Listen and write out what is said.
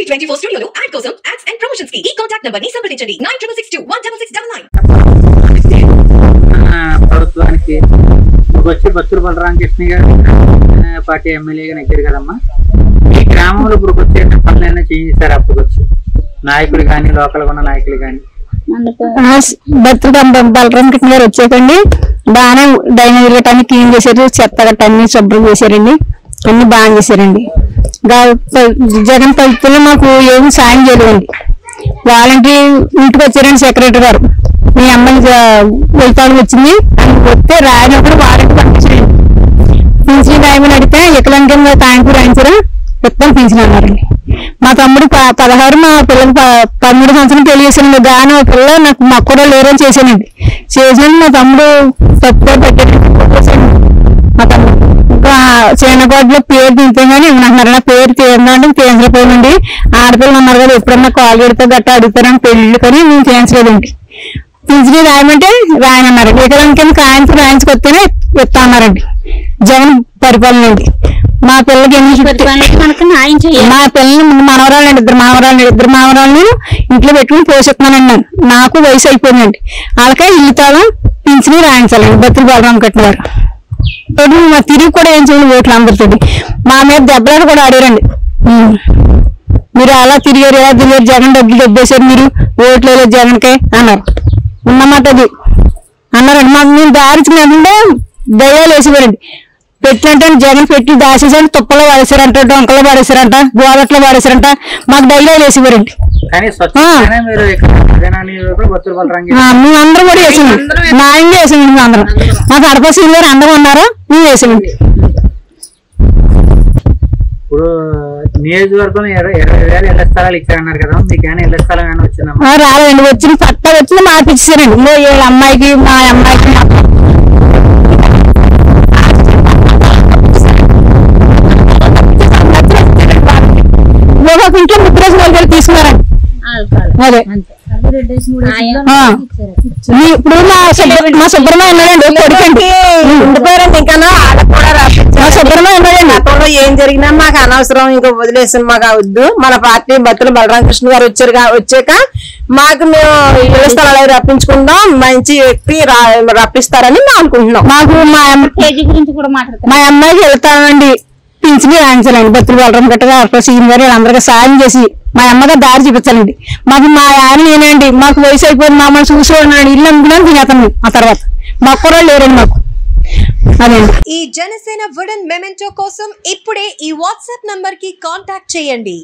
టీవీ24 స్టూడియోలో యాడ్ కోసం ads and promotions కి ఈ కాంటాక్ట్ నంబర్ ని సంప్రదించండి 9662166699. ప్రభుత్వానికి వచ్చి బత్తుల బలరామకృష్ణ గారు పార్టీ ఎమ్మెల్యేగా నెగ్గారు కదమ్మా. ఈ గ్రామంలో ఇప్పుడు వచ్చే పనులైనా చేయించారు అప్పుడు వచ్చి నాయకులు కానీ లోకల్ ఉన్న నాయకులు కానీ? బత్తుల బలరామకృష్ణ గారు వచ్చాకండి బాగానే డైనింగ్ గట్టాన్ని క్లీన్ చేశారు, చెత్త గట్టాన్ని శుభ్రం చేశారండి, అన్ని బాగా చేశారండి. జగన్ ప్రభుత్వంలో మాకు ఏమి సాయం చేయలేదండి. వాలంటీర్ ఇంటికి వచ్చారండి సెక్రటరీ గారు, మీ అమ్మాయి వెళ్తాడు వచ్చింది అని వస్తే రాయనప్పుడు వాలంటీర్ పంపించారండి. పింఛన్ రాయమని అడిగితే వికలాంగంగా తాయింపు రాయించారా మొత్తం పింఛన్ అన్నారండి. మా తమ్ముడు 16 మా పిల్లలు 13 సంవత్సరం పెళ్లి చేశానండి. గాని ఒక పిల్ల నాకు మా కూడా లేరని చేశానండి. చేసినాక మా తమ్ముడు తక్కువ పెట్టాడు. మా తమ్ముడు ఇంకా చిన్నకోటలో పేరు తింటే కానీ నాకు నా పేరు తీరండి తీర్చలేకపోయిందండి. ఆడపిల్లలు ఉన్నారు కదా ఎప్పుడన్నా కాల్ పెడితే గట్ట అడుగుతారని పెళ్లి కానీ మేము తీర్చలేదండి. పింఛన్ రాయమంటే రాయనన్నారండి. వికలాంగం కాయించి రాయించుకొస్తేనే ఇస్తా అన్నారండి జగన్ పరిపాలన అండి. మా పిల్లలకి మా పిల్లలు మనవరాలండి, ఇద్దరు మనవరాలు ఇంట్లో పెట్టుకుని పోషిస్తున్నానండి. నాకు వయసు అయిపోయిందండి. వాళ్ళకే ఇల్లు తాళం పింఛన్ రాయించాలండి బత్తుల బలరామకృష్ణ గారు. మా తిరిగి కూడా ఏం చేయాలి ఓట్లు అందరితో మా మీద దెబ్బలాట కూడా ఆడారండి. మీరు అలా తిరిగారు ఎలా తిరిగారు, జగన్ డబ్బులు దెబ్బేశారు, మీరు ఓట్లు వేయలేదు జగన్కే అన్నారు. ఉన్నమాట అది అన్నారండి. మాకు మేము దారించుకున్నారంటే దయ్యాలు వేసేవారండి. పెట్టినట్టు జగన్ పెట్టి దాచేసాడు, తుప్పలో పడేశారంట, డొంకలో పడేశారంట, గోదట్లో పడేశారంట, మాకు దయ్యాలు వేసేవారండి. మేమందరం కూడా వేసామండి, న్యాయంగా వేసామండి. మేము అందరం మాకు అడపసీలు గారు అందరూ ఉన్నారో మేము వేసామండి. ఇప్పుడు నియోజకవర్గంలో 20,000 ఇళ్ల స్థలాలు ఇచ్చారన్నారు కదా, మీకు ఏమైనా ఇళ్ల స్థలం ఏమైనా వచ్చిందా? రాలేదండి, వచ్చిన పట్టా వచ్చింది మార్పిచ్చారండి. వీళ్ళ అమ్మాయికి మా అమ్మాయికి ఇంట్లో ముద్రేసి వాళ్ళు తీసుకున్నారండి. అదే ఇప్పుడు మా సుబ్రహ్మణ్యం ఉన్నాడండి, కొడుకండి ఉండిపోయారండి. ఇంకా మా సుబ్రహ్మణ్యం ఉన్నాడండి. గతంలో ఏం జరిగినా మాకు అనవసరం, ఇంకా వదిలేసిన మాకు అవద్దు. మన పార్టీ బత్తుల బలరామకృష్ణ గారు వచ్చాక మాకు మేము ఇళ్ల స్థలాలు రప్పించుకుందాం, మంచి వ్యక్తి రప్పిస్తారని మేము అనుకుంటున్నాం. మాకు మా అమ్మాయికి వెళ్తామండి పింఛన్ రాయించాలండి. బత్తుల బలరామకృష్ణ సీఎం గారు అందరికీ సాయం చేసి మా అమ్మగా దారి చూపించాలండి. మాకు మా ఆయన నేనండి, మాకు వయసు అయిపోయింది, మమ్మల్ని చూసుకోండి ఇల్లు అనుకున్నాను తినేతాను. ఆ తర్వాత మాకు కూడా లేరండి మాకు. అదేండి ఈ జనసేన వుడెన్ మెమెంటో కోసం ఇప్పుడే ఈ వాట్సాప్ నంబర్ కి కాంటాక్ట్ చేయండి.